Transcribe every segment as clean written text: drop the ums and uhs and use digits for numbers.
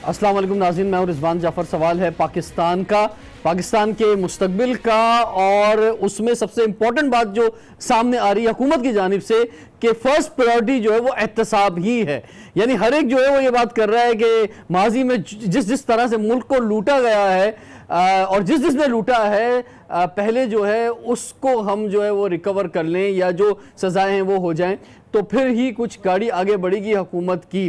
अस्सलाम वालेकुम नाज़रीन, मैं हूं रिजवान जाफर। सवाल है पाकिस्तान का, पाकिस्तान के मुस्तकबिल का, और उसमें सबसे इंपॉर्टेंट बात जो सामने आ रही है हुकूमत की जानिब से कि फर्स्ट प्रायोरिटी जो है वो एहतसाब ही है। यानी हर एक जो है वो ये बात कर रहा है कि माजी में जिस तरह से मुल्क को लूटा गया है और जिसने लूटा है पहले जो है उसको हम जो है वो रिकवर कर लें या जो सजाएं हैं वो हो जाएं, तो फिर ही कुछ गाड़ी आगे बढ़ेगी हुकूमत की।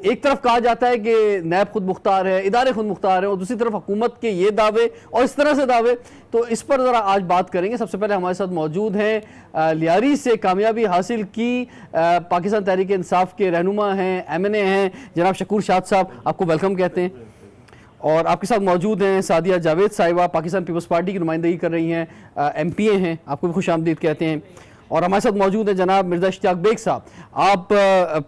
एक तरफ कहा जाता है कि नैब खुद मुख्तार है, इदारे खुद मुख्तार हैं, और दूसरी तरफ हुकूमत के ये दावे और इस तरह से दावे। तो इस पर ज़रा आज बात करेंगे। सबसे पहले हमारे साथ मौजूद हैं लियारी से कामयाबी हासिल की पाकिस्तान तहरीक इंसाफ के रहनुमा हैं, MNA हैं, जनाब शकूर शाद साहब, आपको वेलकम कहते हैं। और आपके साथ मौजूद हैं सादिया जावेद साहिबा, पाकिस्तान पीपल्स पार्टी की नुमाइंदगी कर रही हैं, MPA हैं, आपको भी खुश आमदीद कहते हैं। और हमारे साथ मौजूद है जनाब मिर्जा इश्तियाक बेग साहब, आप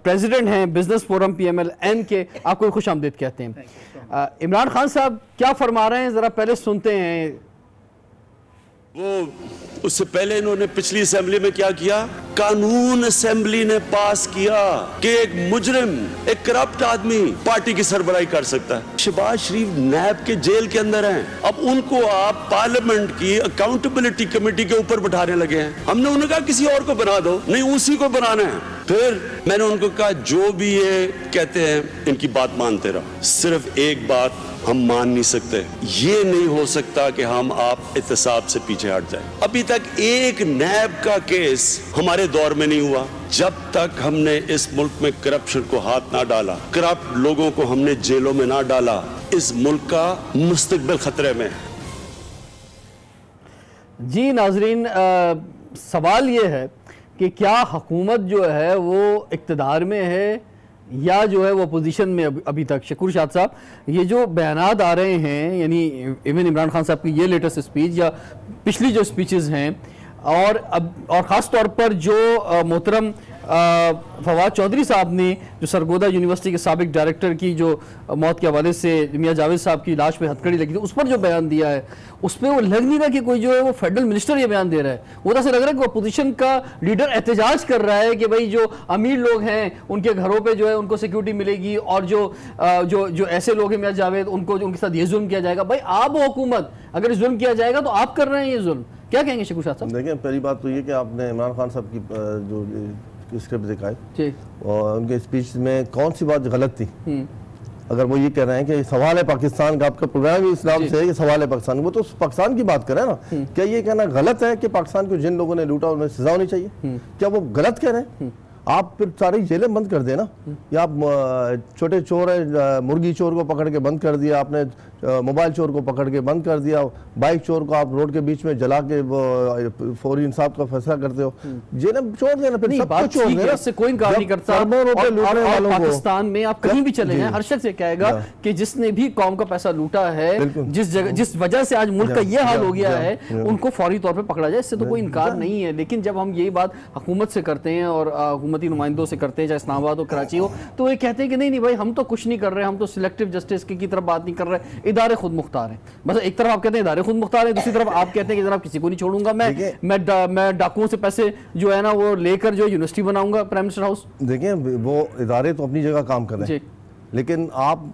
प्रेसिडेंट हैं बिजनेस फोरम PMLN के, आपको भी खुश आमदीद कहते हैं। इमरान खान साहब क्या फरमा रहे हैं, जरा पहले सुनते हैं। वो उससे पहले इन्होंने पिछली असेंबली में क्या किया, कानून असेंबली ने पास किया कि एक मुजरिम, एक करप्ट आदमी पार्टी की सरबराही कर सकता है। शहबाज शरीफ नैब के जेल के अंदर हैं, अब उनको आप पार्लियामेंट की अकाउंटेबिलिटी कमेटी के ऊपर बैठाने लगे हैं। हमने उन्हें कहा किसी और को बना दो, नहीं उसी को बनाना है। फिर मैंने उनको कहा जो भी ये कहते हैं इनकी बात मानते रहो, सिर्फ एक बात हम मान नहीं सकते, ये नहीं हो सकता कि हम आप एहतसाब से पीछे हट जाएं। अभी तक एक नैब का केस हमारे दौर में नहीं हुआ जब तक हमने इस मुल्क में करप्शन को हाथ ना डाला, करप्ट लोगों को हमने जेलों में ना डाला। इस मुल्क का मुस्तकबिल खतरे में। जी नाजरीन, सवाल ये है कि क्या हुकूमत जो है वो इक़्तिदार में है या जो है वो अपोजिशन में अभी तक। शकूर शाद साहब, ये जो बयानात आ रहे हैं, यानी इवन इमरान खान साहब की ये लेटेस्ट स्पीच या पिछली जो स्पीचेस हैं, और ख़ास तौर पर जो मोहतरम फवाद चौधरी साहब ने जो सरगोदा यूनिवर्सिटी के साबिक डायरेक्टर की जो मौत के हवाले से मियां जावेद साहब की लाश पे हथकड़ी लगी थी, उस पर जो बयान दिया है, उसमें वो लग नहीं रहा कि कोई जो है वो फेडरल मिनिस्टर ये बयान दे रहा है। वो तो ऐसा लग रहा है कि अपोजिशन का लीडर एहतजाज कर रहा है कि भाई जो अमीर लोग हैं उनके घरों पे जो है उनको सिक्योरिटी मिलेगी, और जो ऐसे लोग हैं मियां जावेद, उनको उनके साथ ये जुल्म किया जाएगा। भाई आप हुकूमत, अगर जुल्म किया जाएगा तो आप कर रहे हैं ये जुल्म, क्या कहेंगे शकूर शाद साहब? देखिए, पहली बात तो ये कि आपने इमरान खान साहब की जो स्क्रिप्ट दिखाई और उनके स्पीच में कौन सी बात गलत थी। अगर वो ये कह रहे हैं कि सवाल है पाकिस्तान का, आपका प्रोग्राम ही इस नाम से है कि सवाल है पाकिस्तान, वो तो पाकिस्तान की बात करें ना। क्या ये कहना गलत है कि पाकिस्तान को जिन लोगों ने लूटा उन्हें सजा होनी चाहिए? क्या वो गलत कह रहे हैं? आप फिर सारी जेलें बंद कर देना, या आप छोटे चोर है, मुर्गी चोर को पकड़ के बंद कर दिया आपने, मोबाइल चोर को पकड़ के बंद कर दिया, बाइक चोर को आप रोड के बीच में जला के फौरी इंसाफ का फैसला करते हो, जेलें छोड़ देना, फिर सबको छोड़ देना, इससे कोई इनकार नहीं करता। और पाकिस्तान में आप कहीं भी चले जाएं, हर शख्स ये कहेगा कि जिसने भी कौम का पैसा लूटा है, जिस वजह से आज मुल्क का ये हाल हो गया है, उनको फौरी तौर पर पकड़ा जाए, इससे तो कोई इनकार नहीं है। लेकिन जब हम यही बात हुकूमत से करते हैं और हुकूमती नुमाइंदों से करते हैं, चाहे इस्लामाबाद हो कराची हो, तो ये कहते हैं कि नहीं भाई हम तो कुछ नहीं कर रहे, हम तो सिलेक्टिव जस्टिस की तरफ बात नहीं कर रहे, इदारे खुद मुख्तार हैं। बस एक तरफ आप कहते हैं इदारे खुद मुख्तार हैं, दूसरी तरफ आप कहते हैं कि जनाब किसी को नहीं छोड़ूंगा, मैं डाकुओं से पैसे जो है ना वो लेकर जो यूनिवर्सिटी बनाऊंगा, प्राइम मिनिस्टर हाउस। देखिए, वो इदारे तो अपनी जगह काम कर रहे हैं, लेकिन आप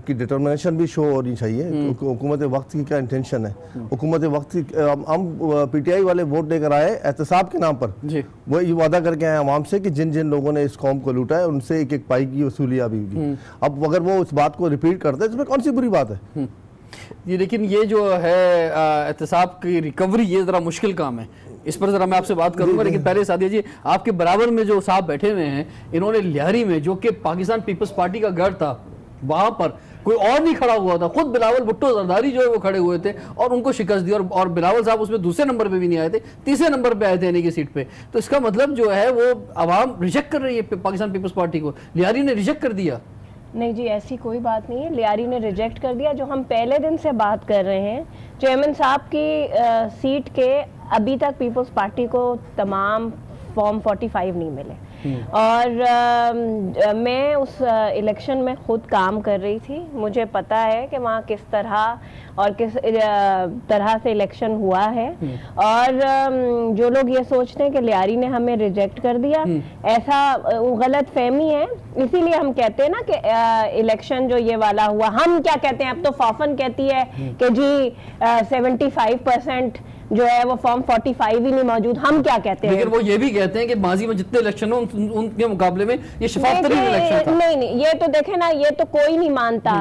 की डिटर्मिनेशन भी शो होनी चाहिए। हुकूमत वक्त की क्या इंटेंशन है। हुकूमत वक्त की, हम PTI वाले वोट लेकर आए एहतसाब के नाम पर, वो ये वादा करके आए आवाम से कि जिन जिन लोगों ने इस कौम को लूटा है उनसे एक एक पाई की वसूलियाँ भी होगी। अब अगर वो उस बात को रिपीट करते हैं तो इसमें कौन सी बुरी बात है? ये लेकिन ये जो है एहतसाब की रिकवरी, ये ज़रा मुश्किल काम है, इस पर ज़रा मैं आपसे बात करूंगा। लेकिन पहले सादिया जी, आपके बराबर में जो साहब बैठे हुए हैं, इन्होंने लियारी में जो कि पाकिस्तान पीपल्स पार्टी का गढ़ था, वहां पर कोई और नहीं खड़ा हुआ था, खुद बिलावल भुट्टो जरदारी जो है वो खड़े हुए थे और उनको शिकस्त दी, और बिलावल साहब उसमें दूसरे नंबर पे भी नहीं आए थे, तीसरे नंबर पे आए थे यानी कि सीट पे। तो इसका मतलब जो है वो आवाम रिजेक्ट कर रही है पाकिस्तान पीपल्स पार्टी को, लियारी ने रिजेक्ट कर दिया। नहीं जी, ऐसी कोई बात नहीं है, लियारी ने रिजेक्ट कर दिया। जो हम पहले दिन से बात कर रहे हैं, चेयरमैन साहब की सीट के अभी तक पीपल्स पार्टी को तमाम फॉर्म 45 नहीं मिले। और मैं उस इलेक्शन में खुद काम कर रही थी, मुझे पता है कि वहाँ किस तरह और किस तरह से इलेक्शन हुआ है। और जो लोग ये सोचते हैं कि लियारी ने हमें रिजेक्ट कर दिया, ऐसा गलत फहमी है। इसीलिए हम कहते हैं ना कि इलेक्शन जो ये वाला हुआ, हम क्या कहते हैं, अब तो फाफन कहती है कि जी 75% जो है वो फॉर्म 45 ही नहीं मौजूद। हम क्या कहते हैं, लेकिन वो ये भी कहते हैं कि माजी में जितने इलेक्शन हो उनके मुकाबले में ये शफाफतरीन इलेक्शन था। नहीं, ये तो देखे ना, ये तो कोई नहीं मानता।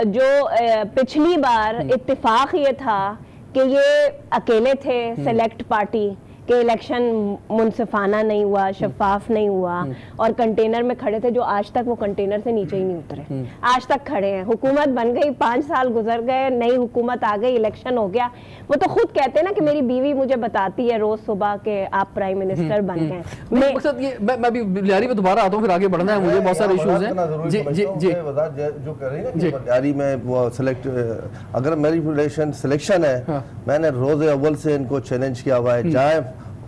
जो पिछली बार इत्तेफाक ये था कि ये अकेले थे सेलेक्ट पार्टी कि इलेक्शन मुनसिफाना नहीं हुआ, शफाफ नहीं हुआ, और कंटेनर में खड़े थे जो आज तक वो कंटेनर से नीचे ही नहीं उतरे, आज तक खड़े हैं। हुकूमत बन गई, 5 साल गुजर गए, नई हुकूमत आ गई, इलेक्शन हो गया। वो तो खुद कहते हैं ना कि मेरी बीवी मुझे बताती है रोज सुबह के आप प्राइम मिनिस्टर बन गए। मैं भी लियारी में दोबारा आता हूँ, फिर आगे बढ़ना है मुझे, बहुत सारे इश्यूज हैं। जी जी जी, जो कह रही है ना कि लियारी में वो सिलेक्ट, अगर मेरी सिलेक्शन है, मैंने रोज अव्वल से इनको चैलेंज किया हुआ है, चाहे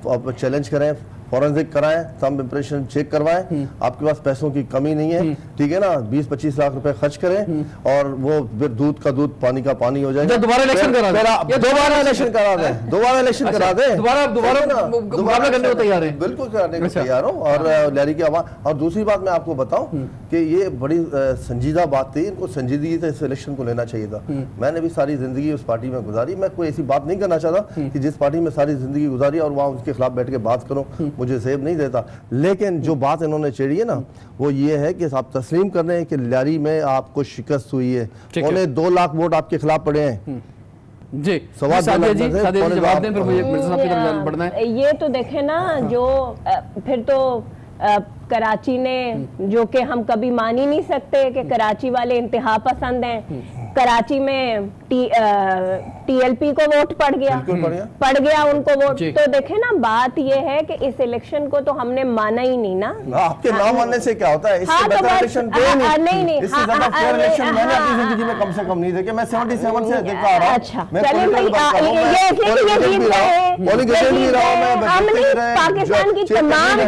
आप चैलेंज करें, फॉरेंसिक कराएं, थंब इंप्रेशन चेक करवाएं, आपके पास पैसों की कमी नहीं है, ठीक है ना, 20-25 लाख रुपए खर्च करें और वो फिर दूध का दूध पानी का पानी हो जाएगा। दोबारा इलेक्शन करा दें, दोबारा इलेक्शन करा दें, दोबारा इलेक्शन करा दें, दोबारा करने को तैयार है, बिल्कुल कराने को तैयार हूँ। और लियारी की आवाज। और दूसरी बात मैं आपको बताऊं कि ये बड़ी संजीदा बात थी, इनको संजीदगी से इस इलेक्शन को लेना चाहिए था। मैंने भी सारी जिंदगी उस पार्टी में गुजारी, मैं कोई ऐसी बात नहीं करना चाहता कि जिस पार्टी में सारी जिंदगी गुजारी और वहां उसके खिलाफ बैठ के बात करूं, मुझे सेब नहीं देता। लेकिन जो बात इन्होंने छेड़ी है ना, वो ये है कि आप तस्लीम कर रहे हैं कि लियारी में आपको शिकस्त हुई है, उन्हें 2 लाख वोट आपके खिलाफ पड़े हैं। जी, सवाल जवाब दें, फिर मुझे मिर्जा साहब की तरफ बढ़ना है। ये तो देखे ना, जो फिर तो कराची ने, जो कि हम कभी मान ही नहीं सकते कि कराची वाले इंतहा पसंद हैं, कराची में टीएलपी को वोट पड़ गया उनको वोट। तो देखे ना, बात ये है कि इस इलेक्शन को तो हमने माना ही नहीं ना। आपके ना मानने से क्या होता है, इससे बेहतर इलेक्शन नहीं, इससे ज्यादा फेयर इलेक्शन मैंने अपनी जिंदगी में कम से कम नहीं देखे। मैं 77 से देखता आ रहा हूं। अच्छा, चलिए पाकिस्तान की तमाम,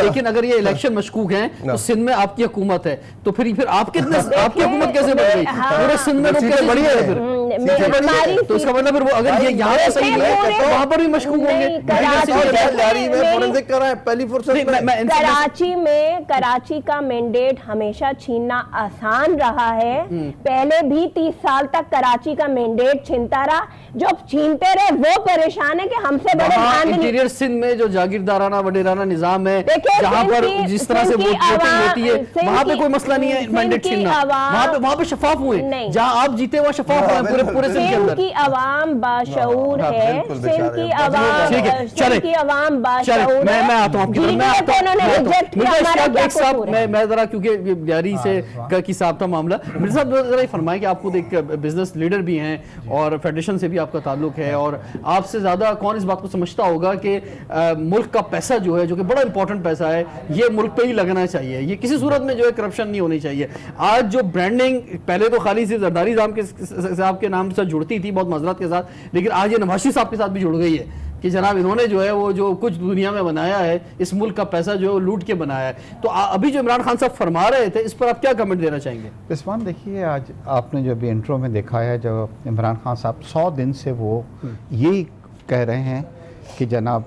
लेकिन अगर ये इलेक्शन मशकूक है तो सिंध में आपकी हुकूमत है, तो फिर आपकी हुकूमत कैसे बढ़ गई? पूरे सिंध में कैसे बढ़ी है? फिर तो इसका मतलब फिर वो अगर ये यहाँ पे सही है तो वहाँ पर भी मशकूक होंगे। कराची का मैंडेट हमेशा छीनना आसान रहा है, पहले भी 30 साल तक कराची का मैंडेट छीनता रहा। जो छीनते रहे वो परेशान है कि हमसे बड़े इंटीरियर सिंध में जो जागीरदाराना वडेराना निजाम है, जहाँ पर जिस तरह से वोटिंग होती है, वहाँ पे कोई मसला नहीं है मैंडेट छीनना, वहाँ पे शफाफ हुए, जहाँ आप जीते वहाँ शफाफ हुए पूरे सिंध के अंदर। की आवाम बाशऊर है, सिंध की आवाम बाशऊर है। मैं आता हूँ, मैं जरा, क्योंकि लियारी से की साहब का मामला, मिर्जा साहब जरा फरमाएं कि आप खुद एक बिजनेस लीडर भी हैं और फेडरेशन से भी आपका ताल्लुक है, और आपसे ज्यादा कौन इस बात को समझता होगा कि मुल्क का पैसा जो है, जो कि बड़ा इंपॉर्टेंट पैसा है, ये मुल्क पे ही लगना चाहिए, ये किसी सूरत में जो है करप्शन नहीं होनी चाहिए। आज जो ब्रांडिंग पहले तो खाली सिर्फ जरदारी साहब के नाम से जुड़ती थी, बहुत मज़रत के साथ, लेकिन आज ये नवाशी साहब के साथ भी जुड़ गई है कि जनाब इन्होंने जो है वो जो कुछ दुनिया में बनाया है, इस मुल्क का पैसा जो है लूट के बनाया है। तो अभी जो इमरान खान साहब फरमा रहे थे, इस पर आप क्या कमेंट देना चाहेंगे? रिस्वान, देखिए, आज आपने जो अभी इंट्रो में देखा है, जो इमरान खान साहब 100 दिन से वो यही कह रहे हैं कि जनाब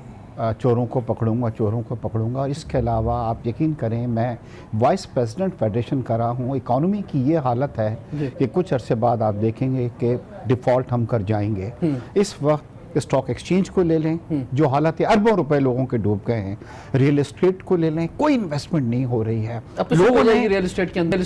चोरों को पकड़ूंगा, और इसके अलावा आप यकीन करें, मैं वाइस प्रेसिडेंट फेडरेशन का रहा हूँ। इकॉनमी की ये हालत है कि कुछ अरसे बाद आप देखेंगे कि डिफ़ॉल्ट हम कर जाएंगे। इस वक्त स्टॉक एक्सचेंज को ले लें, जो हालत है, अरबों रुपए लोगों के डूब गए हैं। रियल एस्टेट को ले लें, कोई इन्वेस्टमेंट नहीं हो रही है। अब तो लोगों ने रियल एस्टेट के अंदर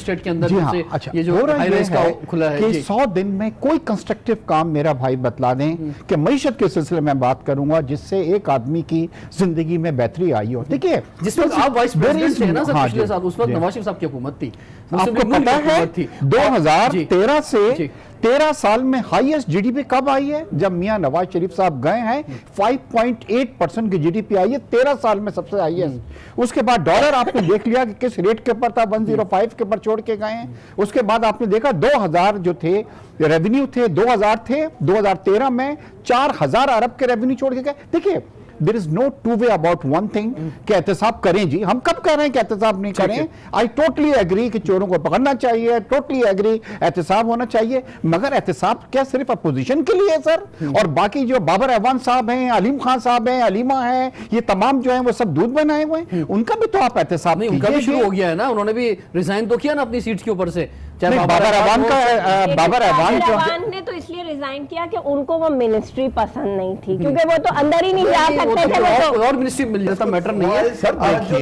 जी हाँ, अच्छा, ये जो हाईवेज का खुला है कि 100 दिन में कोई कंस्ट्रक्टिव काम मेरा भाई बतला दें कि मईशत के सिलसिले में बात करूंगा जिससे एक आदमी की जिंदगी में बेहतरी आई हो। देखिए, जिस वक्त आप वाइस प्रेसिडेंट थे ना सर पिछले साल, उस वक्त नवाज शरीफ साहब की हुकूमत थी, आपको पता है 2013 से 13 साल में हाईएस्ट जीडीपी कब आई है? जब मियां नवाज शरीफ साहब गए हैं, 5.8% की जीडीपी आई है 13 साल में, सबसे हाईएस्ट। उसके बाद डॉलर आपने देख लिया कि किस रेट के ऊपर था, 105 के ऊपर छोड़ के गए हैं। उसके बाद आपने देखा 2000 जो थे रेवेन्यू थे, 2013 में 4000 अरब के रेवेन्यू छोड़ के गए। देखिए, there is no two way about one thing कि एहतसाब करें जी, हम कब कह रहे हैं कि एहतसाब नहीं करें। आई टोटली एग्री कि चोरों को पकड़ना चाहिए, टोटली एग्री एहतसाब होना चाहिए, मगर एहतसाब क्या सिर्फ अपोजिशन के लिए है सर? और बाकी जो बाबर अहवान साहब हैं, अलीम खान साहब हैं, अलीमा हैं, ये तमाम जो हैं वो सब दूध बनाए हुए हैं, उनका भी तो आप एहतसाब नहीं, उनका भी शुरू हो गया है ना, उन्होंने भी रिजाइन तो किया ना अपनी सीट के ऊपर से। बाबर अहवान ने तो इसलिए रिजाइन किया कि उनको वो मिनिस्ट्री पसंद नहीं थी, क्योंकि वो तो अंदर ही नहीं जा सकते थे, और मिनिस्ट्री मिल जाता, मैटर नहीं है सर।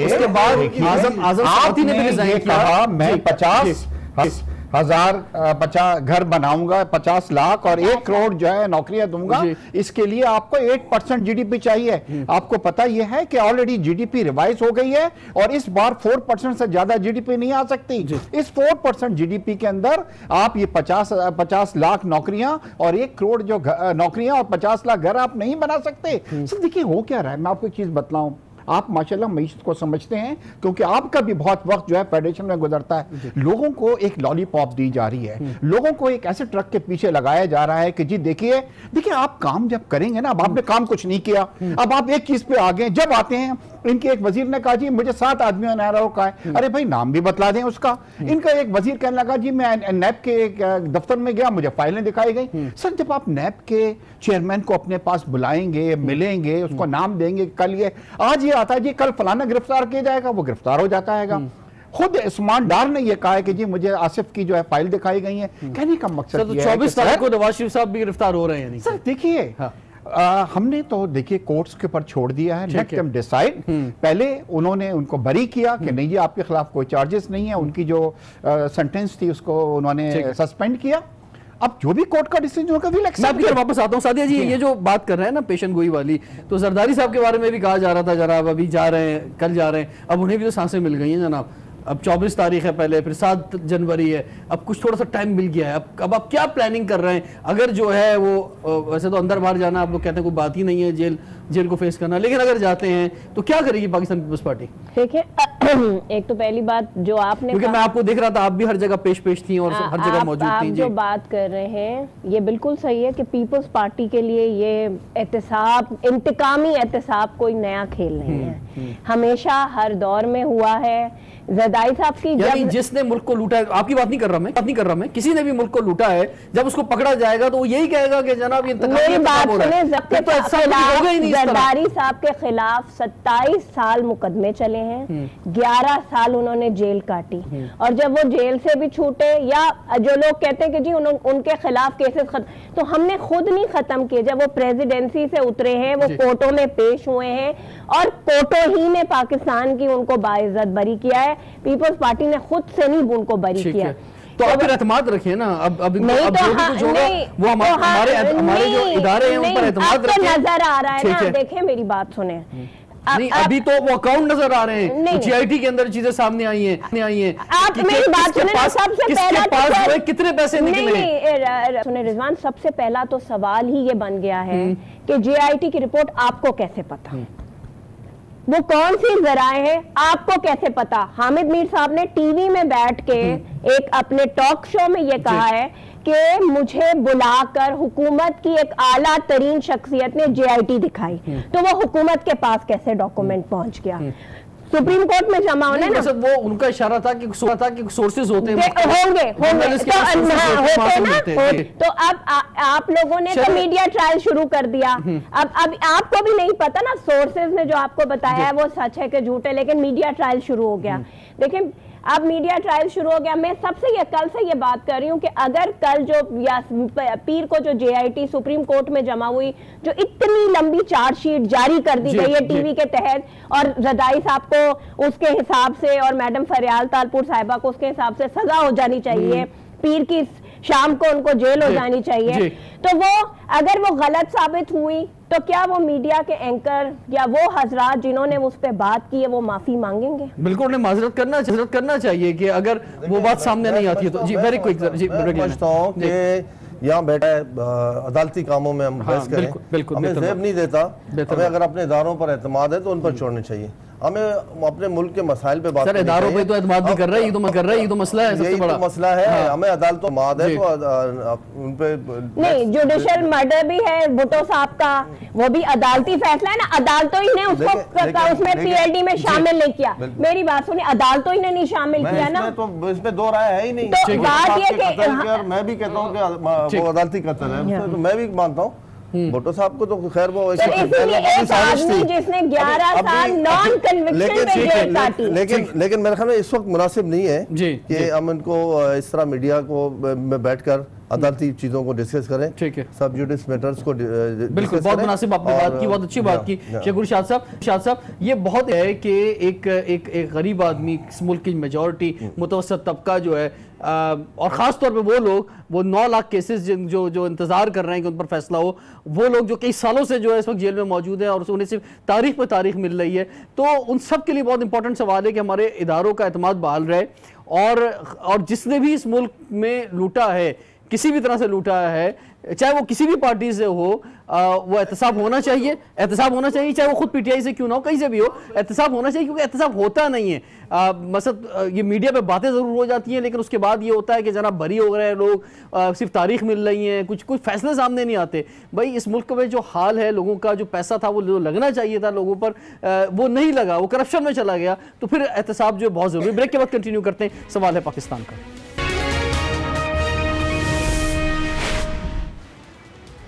उसके बाद आजम साथी ने भी रिजाइन किया। मैं 50,000 घर बनाऊंगा, 50 लाख और 1 करोड़ जो है नौकरियां दूंगा, इसके लिए आपको 8% जीडीपी चाहिए। आपको पता यह है कि ऑलरेडी जीडीपी रिवाइज हो गई है और इस बार 4% से ज्यादा जीडीपी नहीं आ सकती। इस 4% जीडीपी के अंदर आप ये 50 लाख नौकरियां और 1 करोड़ जो नौकरियां और 50 लाख घर आप नहीं बना सकते। सर देखिए हो क्या रहा है, मैं आपको एक चीज बतलाऊं, आप माशाल्लाह मईशत को समझते हैं क्योंकि आपका भी बहुत वक्त जो है फेडरेशन में गुजरता है। लोगों को एक लॉलीपॉप दी जा रही है, लोगों को एक ऐसे ट्रक के पीछे लगाया जा रहा है कि जी देखिए आप काम जब करेंगे ना, अब आपने काम कुछ नहीं किया, अब आप एक चीज पे आ गए, जब आते हैं इनके एक वजीर ने कहा जी मुझे 7 आदमियों ने रोका है। अरे भाई नाम भी बतला दें उसका। इनका एक वजीर कहने लगा जी मैं नैब के एक दफ्तर में गया, मुझे फाइलें दिखाई गई। सर जब आप नैब के चेयरमैन को अपने पास बुलाएंगे, मिलेंगे, उसको नाम देंगे, कल ये आज ये आता है जी कल फलाना गिरफ्तार किया जाएगा, वो गिरफ्तार हो जाता है। खुद उस्मान डार ने यह कहा है कि जी मुझे आसिफ की जो है फाइल दिखाई गई है। कहने का मकसद तो 24 तारीख को नवाज शरीफ साहब भी गिरफ्तार हो रहे हैं। सर देखिए हमने तो देखिए कोर्ट्स के ऊपर छोड़ दिया है, लेट देम डिसाइड। पहले उन्होंने उनको बरी किया कि नहीं जी आपके खिलाफ कोई चार्जेस नहीं है, उनकी जो सेंटेंस थी उसको उन्होंने सस्पेंड किया। अब जो भी कोर्ट का डिसीजन होगा विल एक्सेप्ट। मैं आपकी तरफ वापस आता हूं सादिया जी, ये जो बात कर रहे हैं ना पेशन गोई वाली, तो जरदारी साहब के बारे में भी कहा जा रहा था जनाब, अभी जा रहे हैं, कल जा रहे हैं, अब उन्हें भी तो सांसें मिल गई हैं जनाब। अब 24 तारीख है, पहले फिर 7 जनवरी है, अब कुछ थोड़ा सा टाइम मिल गया है। अब आप क्या प्लानिंग कर रहे हैं? अगर जो है वो वैसे तो अंदर बाहर जाना आप लोग कहते हैं कोई बात ही नहीं है, जेल को फेस करना, लेकिन अगर जाते हैं तो क्या करेगी पाकिस्तान पीपल्स पार्टी? देखिए एक तो पहली बात जो आपने, क्योंकि मैं आपको देख रहा था आप भी हर जगह पेश थी और हर जगह मौजूद थी। जो बात कर रहे हैं ये बिल्कुल सही है कि पीपल्स पार्टी के लिए ये एहतसाब, इंतकामी एहतसाब कोई नया खेल नहीं है, हमेशा हर दौर में हुआ है। जरदारी साहब की यानी जिसने मुल्क को लूटा है, आपकी बात नहीं कर रहा मैं, किसी ने भी मुल्क को लूटा है, जब उसको पकड़ा जाएगा तो वो यही कहेगा कि जनाब ये मेरी बात सुने, जरदारी साहब के खिलाफ 27 साल मुकदमे चले हैं, 11 साल उन्होंने जेल काटी, और जब वो जेल से भी छूटे, या जो लोग कहते हैं कि जी उनके खिलाफ केसेस खत्म, तो हमने खुद नहीं खत्म किए। जब वो प्रेसिडेंसी से उतरे हैं, वो कोर्टों में पेश हुए हैं और कोर्टों ही ने पाकिस्तान की उनको बाइज्जत बरी किया है। पीपल्स पार्टी ने खुद से नहीं उनको बरी किया। तो आप फिर एतमाद रखिए ना, अब जो भी कुछ होगा वो हमारे जो इदारे हैं उन पर एतमाद रखें। नजर आ रहा है ना, देखें मेरी बात सुने, नहीं अभी तो वो अकाउंट नजर आ रहे हैं, जीआईटी के अंदर चीजें सामने आई हैं। आप मेरी बात सुने, सबसे पहला कितने पैसे निकले? सुने रिजवान, सबसे पहला तो सवाल ही ये बन गया है कि जीआईटी की रिपोर्ट आपको कैसे पता, वो कौन सी जराए हैं, आपको कैसे पता? हामिद मीर साहब ने टीवी में बैठ के एक अपने टॉक शो में ये कहा है कि मुझे बुलाकर हुकूमत की एक आला तरीन शख्सियत ने जीआईटी दिखाई, तो वो हुकूमत के पास कैसे डॉक्यूमेंट पहुंच गया? सुप्रीम कोर्ट में जमा होने ना, वो उनका इशारा था कि सोर्सेज होते हैं, होंगे तो अब आप लोगों ने तो मीडिया ट्रायल शुरू कर दिया। अब आपको भी नहीं पता ना सोर्सेज ने जो आपको बताया है वो सच है कि झूठ है, लेकिन मीडिया ट्रायल शुरू हो गया। देखिए अब मीडिया ट्रायल शुरू हो गया। मैं सबसे कल से ये बात कर रही हूँ कि अगर कल जो या पीर को जो जेआईटी सुप्रीम कोर्ट में जमा हुई, जो इतनी लंबी चार्जशीट जारी कर दी गई है टीवी के तहत, और जरदारी साहब को उसके हिसाब से और मैडम फरियाल तालपुर साहिबा को उसके हिसाब से सजा हो जानी चाहिए, पीर की शाम को उनको जेल हो जानी चाहिए, तो वो अगर वो गलत साबित हुई तो क्या वो मीडिया के एंकर या वो हजरात जिन्होंने उस पर बात की है वो माफी मांगेंगे? बिल्कुल उन्हें माजरत करना चाहिए कि अगर वो बात सामने नहीं आती है तो। जी वेरी क्विक जी, समझता हूँ कि यहाँ बैठा है अदालती कामों में हम बहस करें, हमें ज़ेब नहीं देता, हमें अगर अपने इदारों पर एतमाद है तो उन पर छोड़ने चाहिए। हमें अपने मुल्क के मसाइल पे बात सर, इदारों पे तो एतमाद नहीं कर रहा है, ये तो कर रहा है, ये तो मसला है सबसे बड़ा मसला है। हाँ। हमें अदालतों माद है तो उन पे नहीं, जुडिशियल मर्डर भी है भुट्टो साहब का, वो भी अदालती फैसला है ना, अदालतों ही ने उसको उसमें पीएलडी में शामिल नहीं किया। मेरी बात सुनिए, अदालतों ही ने नहीं शामिल किया ना, तो इसमें दो राय है ही नहीं। तो बात ये कि मैं भी कहता हूँ कि वो अदालती कत्ल है, तो मैं भी मानता हूँ भुट्टो साहब को तो खैर वो एक आदमी जिसने 11 साल नॉन कन्विक्शन पे जेल काटी। लेकिन मेरे ख्याल में इस वक्त मुनासिब नहीं है कि हम इनको इस तरह मीडिया को में बैठकर अदालती चीजों को डिस्कस करें। ठीक है, सब जुडिस मैटर्स को बिल्कुल बहुत मुनासिब आपने बात की, बहुत अच्छी बात की शेखुर शाद साहब। ये बहुत है कि एक गरीब आदमी, इस मुल्क की मेजॉरिटी मुतवस्सत तबका जो है, और ख़ास तौर पे वो लोग, वो 9 लाख केसेस जो इंतज़ार कर रहे हैं कि उन पर फैसला हो, वो लोग जो कई सालों से जो है इस वक्त जेल में मौजूद हैं और उन्हें सिर्फ तारीख पे तारीख मिल रही है, तो उन सब के लिए बहुत इंपॉर्टेंट सवाल है कि हमारे इदारों का एतमाद बहाल रहे, और जिसने भी इस मुल्क में लूटा है, किसी भी तरह से लूटा है, चाहे वो किसी भी पार्टी से हो, वो एहतसाब होना चाहिए, चाहे वो खुद पीटीआई से क्यों ना हो, कहीं से भी हो, एहतसाब होना चाहिए, क्योंकि एहतसाब होता नहीं है। मतलब ये मीडिया पे बातें जरूर हो जाती हैं, लेकिन उसके बाद ये होता है कि जनाब बरी हो रहे हैं लोग, सिर्फ तारीख मिल रही है, कुछ फैसले सामने नहीं आते। भाई इस मुल्क में जो हाल है, लोगों का जो पैसा था वो जो लगना चाहिए था लोगों पर, वो नहीं लगा, वो करप्शन में चला गया, तो फिर एहतसाब जो बहुत जरूरी। ब्रेक के बाद कंटिन्यू करते हैं। सवाल है पाकिस्तान का।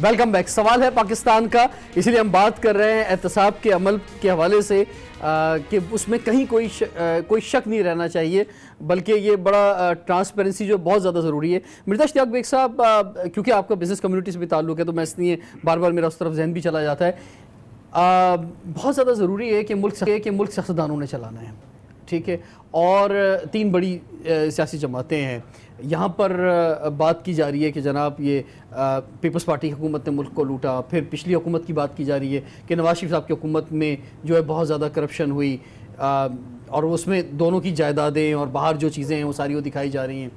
Welcome back. सवाल है पाकिस्तान का, इसलिए हम बात कर रहे हैं एहतसाब के अमल के हवाले से कि उसमें कहीं कोई शक नहीं रहना चाहिए, बल्कि ये बड़ा ट्रांसपेरेंसी जो बहुत ज़्यादा ज़रूरी है। मिर्ज़ा इश्तियाक बेग साहब, क्योंकि आपका बिज़नेस कम्युनिटी से भी ताल्लुक़ है, तो मैं इसलिए बार बार मेरा उस तरफ जहन भी चला जाता है। बहुत ज़्यादा ज़रूरी है कि मुल्क सियासतदानों ने चलाना है, ठीक है, और 3 बड़ी सियासी जमातें हैं। यहाँ पर बात की जा रही है कि जनाब ये पीपल्स पार्टी की हुकूमत ने मुल्क को लूटा, फिर पिछली हुकूमत की बात की जा रही है कि नवाज शरीफ साहब की हुकूमत में जो है बहुत ज़्यादा करप्शन हुई, और उसमें दोनों की जायदादें और बाहर जो चीज़ें हैं वो सारी वो दिखाई जा रही हैं।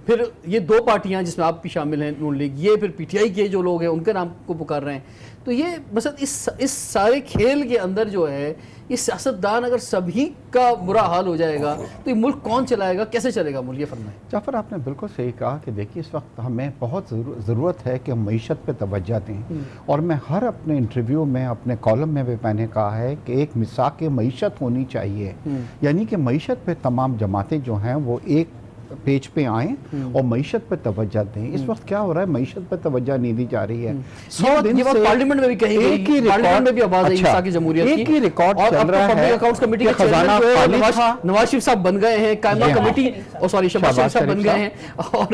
फिर ये 2 पार्टियाँ जिसमें आप भी शामिल हैं, नून लीग, ये फिर पीटीआई के जो लोग हैं उनके नाम को पुकार रहे हैं। तो ये मतलब इस सारे खेल के अंदर जो है, ये सियासतदान अगर सभी का बुरा हाल हो जाएगा तो ये मुल्क कौन चलाएगा, कैसे चलेगा मुल्क, ये फरमाएं। जाफर, आपने बिल्कुल सही कहा कि देखिए इस वक्त हमें बहुत ज़रूरत है कि हम मईशत पे तवज्जो दें, और मैं हर अपने इंटरव्यू में, अपने कॉलम में भी मैंने कहा है कि एक मिसाक मईशत होनी चाहिए, यानी कि मईशत पे तमाम जमातें जो हैं वो एक पेज पे आए और मईशत पे तवज्जो दें। इस वक्त क्या हो रहा है, मईशत पे तवज्जो नहीं दी जा रही है। 100 दिन से पार्लियामेंट में भी कही गई, पार्लियामेंट में भी आवाज आई इंसाफ की जमहूरियत की, एक ही रिकॉर्ड और चल रहा है। पब्लिक अकाउंट्स कमेटी के चेयरमैन जो है नवाज शरीफ साहब बन गए हैं, कायमा कमेटी, और सॉरी शहबाज शरीफ साहब बन गए हैं, और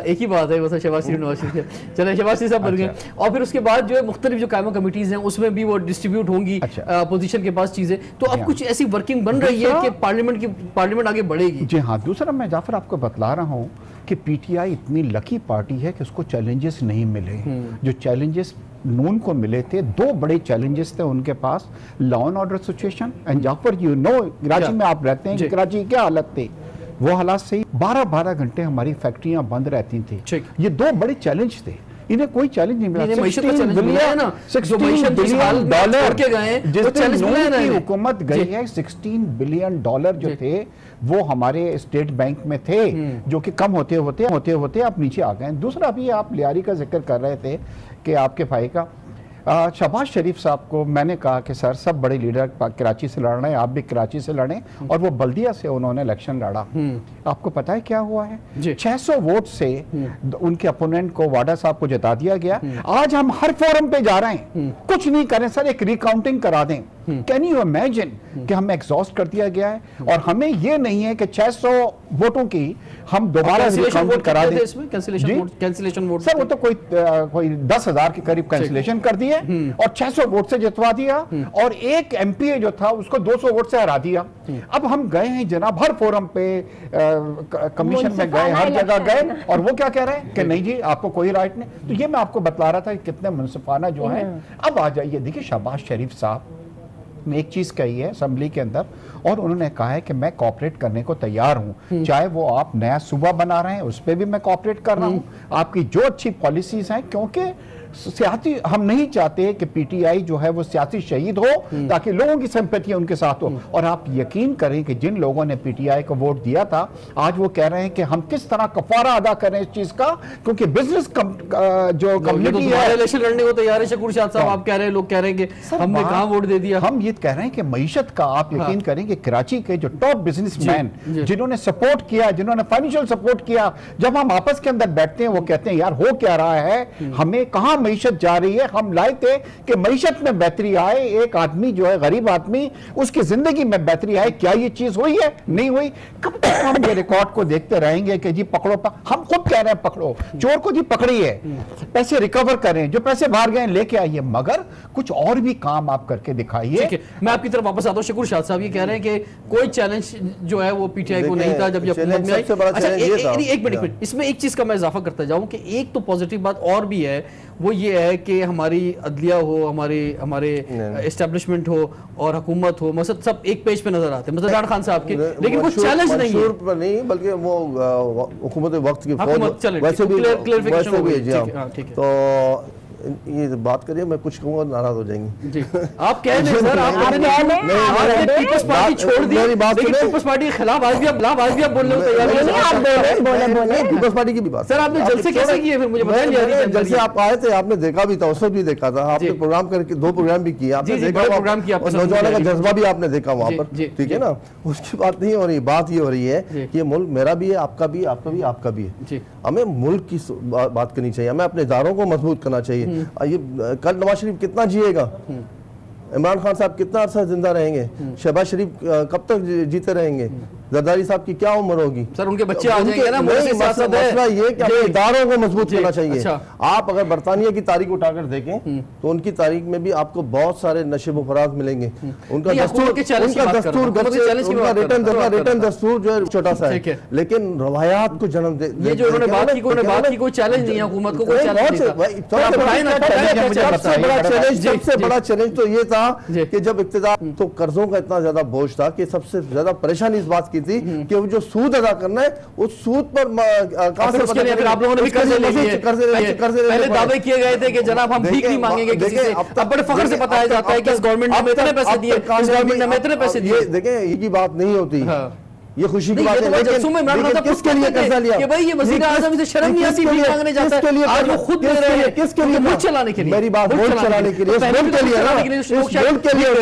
एक ही बात है, शहबाज शरीफ नवाज शरीफ, चले शहबाज शरीफ साहब बन गए, और फिर उसके बाद जो है मुख्तलिफ जो कायमा कमेटीज हैं उसमें भी वो डिस्ट्रीब्यूट होंगी अपोजिशन के पास चीजें। तो अब कुछ ऐसी वर्किंग बन रही है कि पार्लियामेंट आगे बढ़ेगी। जी हाँ। दूसरा मैं जाफर आपको बतला रहा हूँ कि पीटीआई इतनी लकी पार्टी है कि उसको चैलेंजेस नहीं मिले। जो चैलेंजेस नून को मिले थे, 2 बड़े चैलेंजेस थे उनके पास, law and order situation, and Jafar you know Karachi में आप रहते हैं कि कराची की क्या हालत थी, वो हालात से 12-12 घंटे हमारी फैक्ट्रियां बंद रहती थी। ये 2 बड़े चैलेंज थे, इन्हें कोई चैलेंज नहीं मिला। $16 बिलियन हुकूमत गई है, $16 बिलियन जो थे वो हमारे स्टेट बैंक में थे, जो कि कम होते होते आप नीचे आ गए। दूसरा, अभी आप लियारी का जिक्र कर रहे थे कि आपके भाई का शहबाज शरीफ साहब को मैंने कहा कि सर सब बड़े लीडर कराची से लड़ रहे हैं, आप भी कराची से लड़ें, और वो बल्दिया से उन्होंने इलेक्शन लड़ा। आपको पता है क्या हुआ है? 600 वोट से उनके अपोनेंट को, वाडा साहब को जिता दिया गया। आज हम हर फोरम पे जा रहे हैं, कुछ नहीं करें सर, एक रिकाउंटिंग करा दें। कैन यू इमेजिन कि हमें एग्जॉस्ट कर दिया गया है, और हमें ये नहीं है कि 600 वोटों की हम दोबारा रिकाउंट करा दें। कैंसिलेशन वोट सर वो तो कोई 10,000 के करीब कैंसिलेशन कर दिए, और 600 वोट से जितवा दिया, और एक एमपीए जो था उसको 200 वोट से हरा दिया। अब हम गए हैं जनाब, हर फोरम पे कमीशन में गए, हर जगह गए, और वो क्या कह रहे हैं कि नहीं जी आपको कोई राइट नहीं। तो ये मैं आपको बतला रहा था कि कितने मुनसिफाना जो है। अब आ जाइए, देखिए शहबाज शरीफ साहब ने एक चीज कही है असेंबली के अंदर, और उन्होंने कहा है कि मैं कोऑपरेट करने को तैयार हूं, चाहे वो आप नया सूबा बना रहे हैं उस पर भी मैं कोऑपरेट कर रहा हूं, आपकी जो अच्छी पॉलिसीज हैं, क्योंकि सियासी, हम नहीं चाहते कि पीटीआई जो है वो सियासी शहीद हो ताकि लोगों की सिंपैथी उनके साथ हो। और आप यकीन करें कि जिन लोगों ने पीटीआई को वोट दिया था, आज वो कह रहे हैं कि हम किस तरह कफारा अदा करें इस चीज का, क्योंकि बिजनेस जो कम्युनिटी है इलेक्शन लड़ने को तैयार है। शकूर शाह साहब आप कह रहे हैं, लोग कह रहे हैं कि हमने कहां वोट दे दिया। हम ये कह रहे हैं कि मईशत का आप यकीन करें कि कराची के जो टॉप बिजनेसमैन जिन्होंने सपोर्ट किया, जिन्होंने फाइनेंशियल सपोर्ट किया, जब हम आपस के अंदर बैठते हैं वो कहते हैं यार हो क्या रहा है, हमें कहां मईशत जा रही है। हम लाए थे कि मईशत में बेहतरी आए, एक आदमी जो है गरीब आदमी उसकी जिंदगी में बेहतरी आए। क्या ये चीज हुई है? नहीं हुई। कब तक हम ये रिकॉर्ड को देखते रहेंगे कि जी पकड़ो हम खुद कह रहे हैं पकड़ो चोर को, जी पकड़ी है, पैसे रिकवर करें, जो पैसे बाहर गए लेके आइए, मगर कुछ और भी काम आप करके दिखाइए। मैं आपकी तरफ वापस आता हूं। शकूर शाह साहब ये कह रहे हैं कि कोई चैलेंज जो है वो पीटीआई को नहीं था जब ये हुकूमत में आई। अच्छा एक मिनट, इसमें एक चीज का मैं इजाफा करता जाऊं कि एक तो पॉजिटिव बात और भी है, वो ये है कि हमारी अदलिया हो, हमारे एस्टेब्लिशमेंट हो और हुकूमत हो, मतलब सब एक पेज पे नजर आते हैं, मतलब इमरान खान साहब के, लेकिन कोई चैलेंज नहीं है। नहीं, बल्कि वो हुकूमत वक्त की फौज वैसे भी क्लियरिफिकेशन हो गई। ठीक है, तो ये बात करिए, मैं कुछ कहूंगा नाराज हो जाएंगे जी। आप कह रहे सर, आपने पीपल्स पार्टी छोड़ दी, लेकिन पीपल्स पार्टी के खिलाफ आज भी आप बोलने को तैयार नहीं। पीपल्स पार्टी की भी बात सर आपने जलसे कैसे किए, फिर मुझे बताइए। जलसे आप आए थे, आपने देखा भी था, उस वक्त भी देखा था, आपने प्रोग्राम करके 2 प्रोग्राम भी किए, आपने देखा प्रोग्राम किया, नौजवानों का जज्बा भी आपने देखा वहां पर, ठीक है ना। उसकी बात नहीं हो रही, बात ये हो रही है कि ये मुल्क मेरा भी है, आपका भी, आपका भी है। हमें मुल्क की बात करनी चाहिए, हमें अपने इदारों को मजबूत करना चाहिए। ये कल नवाज शरीफ कितना जिएगा, इमरान खान साहब कितना अरसा जिंदा रहेंगे, शहबाज शरीफ कब तक जीते रहेंगे, जरदारी साहब की क्या उम्र होगी। सर उनके बच्चे आ जाएंगे ना। मसला ये कि अपने इदारों को मजबूत करना चाहिए। अच्छा। आप अगर बरतानिया की तारीख उठाकर देखें तो उनकी तारीख में भी आपको बहुत सारे नशे मुफरात मिलेंगे। उनका दस्तूर, रिटर्न दस्तूर जो है छोटा सा है, लेकिन रवायात को जन्म दे। ये जो उन्होंने बात की कोई चैलेंज नहीं है हुकूमत को, कोई चैलेंज नहीं था। सबसे बड़ा चैलेंज तो ये था कि जब इक्तिदार, तो कर्जों का इतना ज्यादा बोझ था कि सबसे ज्यादा परेशानी इस बात की थी कि वो जो सूद अदा करना है, उस सूद पर फिर आप लोगों ने भी कर्जे पहले दावे किए गए थे कि जनाब हम भीख नहीं मांगेंगे किसी से। अब बड़े फख्र से बताया जाता है कि इस गवर्नमेंट ने इतने पैसे दिए, इस गवर्नमेंट ने इतने पैसे दिए। देखें, ये की बात नहीं होती, ये खुशी की बात है, लेकिन किसके लिए कर्जा लिया कि भाई ये वज़ीर आज़म से शर्म नहीं आती भीख मांगने जाता है, आज वो खुद दे रहे हैं। किसके लिए? मुल्क चलाने के लिए। मेरी बात मुल्क चलाने के लिए, इस मुल्क के लिए ना, इस मुल्क के लिए,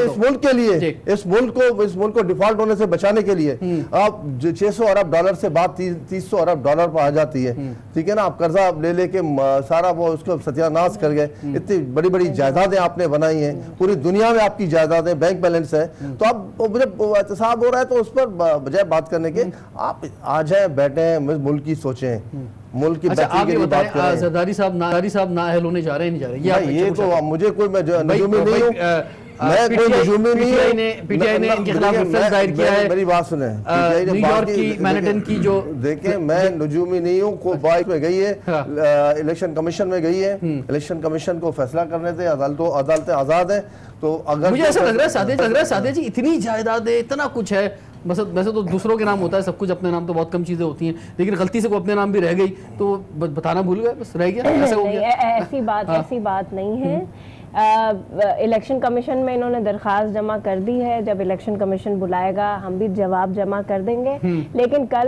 इस मुल्क के लिए, इस मुल्क को डिफॉल्ट होने से बचाने के लिए आप 600 अरब डॉलर से बात 300 अरब डॉलर पर आ जाती है, ठीक है ना। आप कर्जा ले लेके सारा वो उसको सत्यानाश कर गए। इतनी बड़ी बड़ी जायदादें आपने बनाई हैं, पूरी दुनिया में आपकी जायदादें, बैंक बैलेंस है। तो अब मुझे एहसास हो रहा है तो उस पर बजाय बात करने के आप आ जाए, बैठे, मुल्क की सोचें, मुल्क की बेहतरी के लिए बात करें। जरदारी साहब नाअहल होने जा रहे हैं, नहीं जा रहे? ये तो मुझे कोई, मैं नजूमी नहीं हूँ, मैं कोई नजूमी नहीं हूँ। पीटीआई ने इनके खिलाफ रेफरेंस दायर किया है। मेरी बात सुने, न्यूयॉर्क की मैनहट्टन की जो, देखें, मैं नजूमी नहीं हूँ, कोई बाइक में गई है, इलेक्शन कमीशन में गई है, इलेक्शन कमीशन को फैसला करने थे, अदालतें आजाद है। तो अगर मुझे ऐसा लग रहा है सादिया जी, इतनी जायदादें, इतना कुछ है, वैसे तो दूसरों के नाम होता है सब कुछ, अपने नाम तो बहुत कम चीजें होती हैं, लेकिन गलती से कोई अपने नाम भी रह गई तो बताना भूल गए, बस रह गया, ऐसा हो गया। ऐसी बात नहीं है। इलेक्शन कमीशन में इन्होंने दरख्वास्त जमा कर दी है, जब इलेक्शन कमीशन बुलाएगा हम भी जवाब जमा कर देंगे। लेकिन कल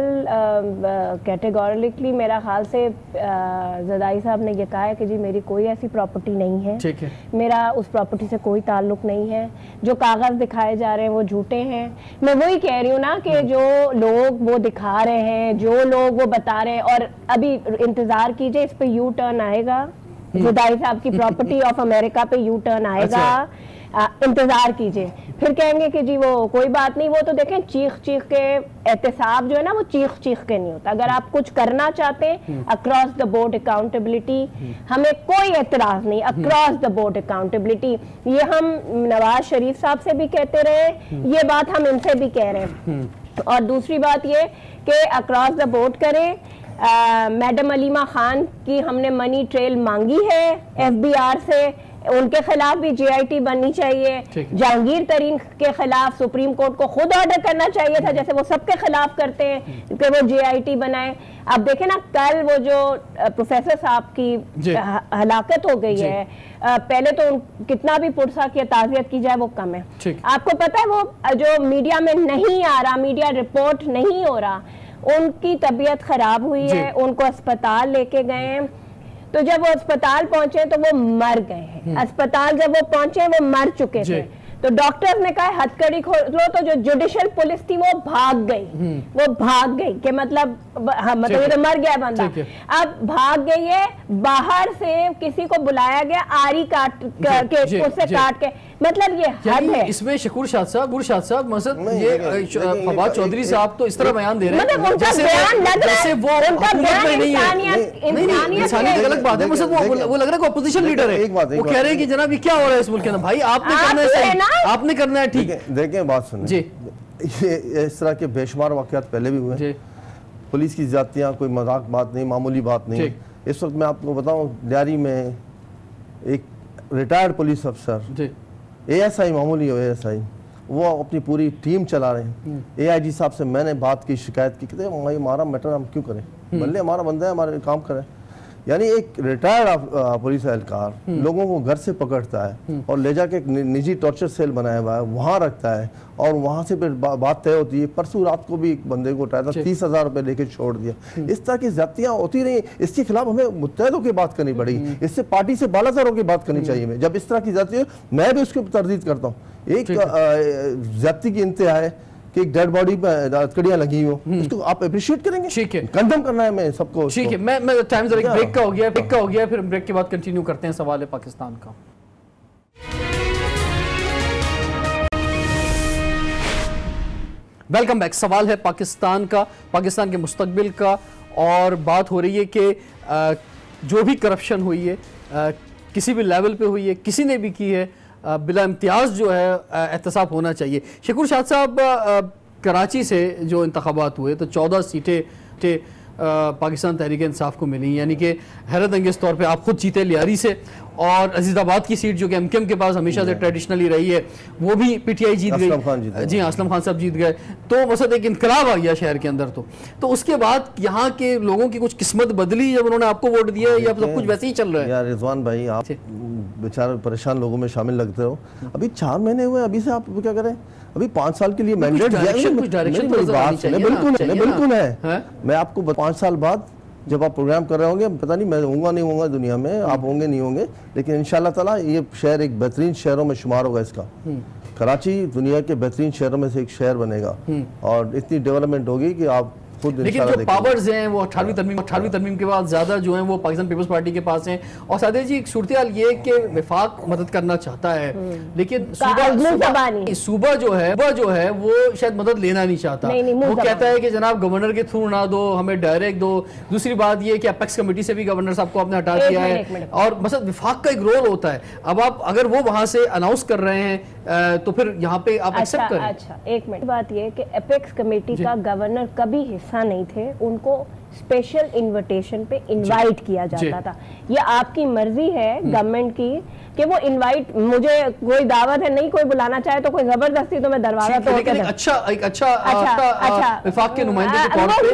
कैटेगोरिकली मेरा ख्याल से जरदारी साहब ने ये कहा है कि जी मेरी कोई ऐसी प्रॉपर्टी नहीं है, ठीक है, मेरा उस प्रॉपर्टी से कोई ताल्लुक नहीं है, जो कागज दिखाए जा रहे हैं वो झूठे हैं। मैं वही कह रही हूँ ना कि जो लोग वो दिखा रहे हैं, जो लोग वो बता रहे हैं, और अभी इंतजार कीजिए, इस पे यू टर्न आएगा, जरदारी साहब की प्रॉपर्टी ऑफ अमेरिका पे यू टर्न आएगा। इंतजार कीजिए, फिर कहेंगे कि जी वो कोई बात नहीं। वो तो देखें, चीख के एहतसाब जो है ना, वो चीख के नहीं होता। अगर आप कुछ करना चाहते हैं, अक्रॉस द बोर्ड अकाउंटेबिलिटी, हमें कोई एतराज नहीं, अक्रॉस द बोर्ड अकाउंटेबिलिटी। ये हम नवाज शरीफ साहब से भी कहते रहे, ये बात हम इनसे भी कह रहे हैं। और दूसरी बात ये कि अक्रॉस द बोर्ड करें। मैडम अलीमा खान की हमने मनी ट्रेल मांगी है FBI से, उनके खिलाफ भी JIT बननी चाहिए। जहांगीर तरीन के खिलाफ सुप्रीम कोर्ट को खुद ऑर्डर करना चाहिए था, जैसे वो सबके खिलाफ करते हैं कि वो JIT बनाए। अब देखे ना, कल वो जो प्रोफेसर साहब की हलाकत हो गई है, पहले तो कितना भी पुरसा की ताज़ियत की जाए वो कम है। आपको पता है वो जो मीडिया में नहीं आ रहा, मीडिया रिपोर्ट नहीं हो रहा, उनकी तबीयत खराब हुई है, उनको अस्पताल लेके गए हैं। तो जब वो अस्पताल पहुंचे तो वो मर गए हैं। अस्पताल जब वो पहुंचे वो मर चुके थे। तो डॉक्टर्स ने कहा हथकड़ी खोलो, तो जो जुडिशियल पुलिस थी वो भाग गई कि मतलब ये तो मर गया बंदा, अब भाग गई है। बाहर से किसी को बुलाया गया, आरी काट के उससे काट के, मतलब ये हद है। इसमें शकूर शाह साहब मसद ये फवाद चौधरी साहब तो इस तरह बयान दे रहे हैं मतलब जैसे वो इंसानियत गलत बात है। मसद वो लग रहा है अपोजिशन लीडर है, वो कह रहे हैं कि जनाब ये क्या हो रहा है इस मुल्क के अंदर, भाई आपने करना है ठीक है। देखें बात सुनिए जी, ये इस तरह के बेशुमार वाक़यात पहले भी हुए। पुलिस की ज़्यादतियाँ कोई मजाक बात नहीं, मामूली बात नहीं। इस वक्त मैं आपको बताऊं, लियारी में एक रिटायर्ड पुलिस अफसर ASI, मामूली ASI, वो अपनी पूरी टीम चला रहे हैं। AIG साहब से मैंने बात की, शिकायत की, कहते हैं हमारा मैटर हम क्यों करें, भले हमारा बंदा है, हमारे काम करें। यानी एक रिटायर्ड पुलिस एहलकार लोगों को घर से पकड़ता है और ले जाके एक निजी टॉर्चर सेल बनाया हुआ है, वहाँ रखता है और वहाँ से फिर बात तय होती है। परसों रात को भी एक बंदे को उठाया था, 30,000 रुपये लेके छोड़ दिया। इस तरह की ज़्यादतियाँ होती रही, इसके खिलाफ हमें मुत्तहद होकर बात करनी पड़ी, इससे पार्टी से बालातर होकर बात करनी चाहिए। मैं जब इस तरह की ज़्यादती मैं भी उसकी तरदीद करता हूँ। एक ज़्यादती की इंतहा है कि एक डेड बॉडी पर हथकड़ियां लगी हो, उसको आप अप्रिशिएट करेंगे, ठीक है, कंडम करना है मैं सबको। ठीक है, मैं टाइम जरा ब्रेक का हो गया, फिर ब्रेक के बाद कंटिन्यू करते हैं सवाल है पाकिस्तान का। Welcome back. सवाल है पाकिस्तान का, पाकिस्तान के मुस्तकबिल का, और बात हो रही है कि जो भी करप्शन हुई है, किसी भी लेवल पे हुई है, किसी ने भी की है, बिला इम्तियाज़ जो है एहतसाब होना चाहिए। शकूर शाह साहब, कराची से जो इंतखाबात हुए तो 14 सीटें पाकिस्तान तहरीक इंसाफ को मिली, यानी कि हैरत अंगेज़ तौर पे आप खुद जीते लियारी से, और अजीज़ाबाद की सीट जो कि MKM के पास हमेशा से ट्रेडिशनली रही है वो भी PTI जीत गई। जी हाँ, असलम खान साहब जीत गए। तो मसद एक इनकलाब आ गया शहर के अंदर। तो उसके बाद यहाँ के लोगों की कुछ किस्मत बदली जब उन्होंने आपको वोट दिया, या सब कुछ वैसे ही चल रहा है? यार रिजवान भाई, आप बेचारे परेशान लोगों में शामिल लगते हो। अभी 4 महीने हुए, अभी से आप क्या करें? अभी 5 साल के लिए मैंडेट बिल्कुल है। मैं आपको 5 साल बाद जब आप प्रोग्राम कर रहे होंगे, पता नहीं मैं होऊंगा नहीं होऊंगा दुनिया में, आप होंगे नहीं होंगे, लेकिन इंशाल्लाह ताला ये शहर एक बेहतरीन शहरों में शुमार होगा। इसका कराची दुनिया के बेहतरीन शहरों में से एक शहर बनेगा और इतनी डेवलपमेंट होगी कि आप खुद। लेकिन जो पावर्स हैं वो 18वीं तरमीम के बाद ज्यादा जो हैं वो पाकिस्तान पीपल्स पार्टी के पास हैं। और सादे जी, एक सूरत हाल ये कि वफाक मदद करना चाहता है, लेकिन सूबा जो है वो शायद मदद लेना नहीं चाहता। वो कहता है कि जनाब गवर्नर के थ्रू ना दो, हमें डायरेक्ट दो। दूसरी बात ये कि अपेक्स कमेटी से भी गवर्नर साहब को आपने हटा दिया है, और मसद विफाक का एक रोल होता है। अब आप अगर वो वहां से अनाउंस कर रहे हैं तो फिर यहाँ पे आप एक्सेप्ट करें। अच्छा, एक मिनट, बात ये कि अपेक्स कमेटी का गवर्नर कभी नहीं थे, उनको स्पेशल इनविटेशन पे इनवाइट किया जाता था। ये आपकी मर्जी है गवर्नमेंट की कि वो इनवाइट, मुझे कोई दावत है, नहीं कोई बुलाना चाहे तो कोई जबरदस्ती तो मैं दरवाजा तोड़ के वफाक के नुमाइंदे के तौर पे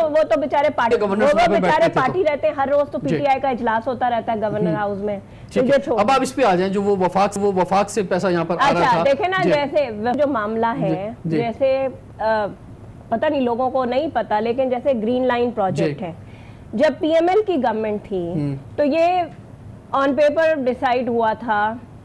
वो तो बेचारे पार्टी रहते हैं, हर रोज तो PTI का इजलास होता रहता है गवर्नर हाउस में। अब आप इस पे आ जाएं, जो वो वफाक से पैसा यहाँ पर आ रहा था। देखे ना, जैसे जो मामला है, जैसे पता नहीं लोगों को नहीं पता, लेकिन जैसे ग्रीन लाइन प्रोजेक्ट है, जब PML की गवर्नमेंट थी तो ये ऑन पेपर डिसाइड हुआ था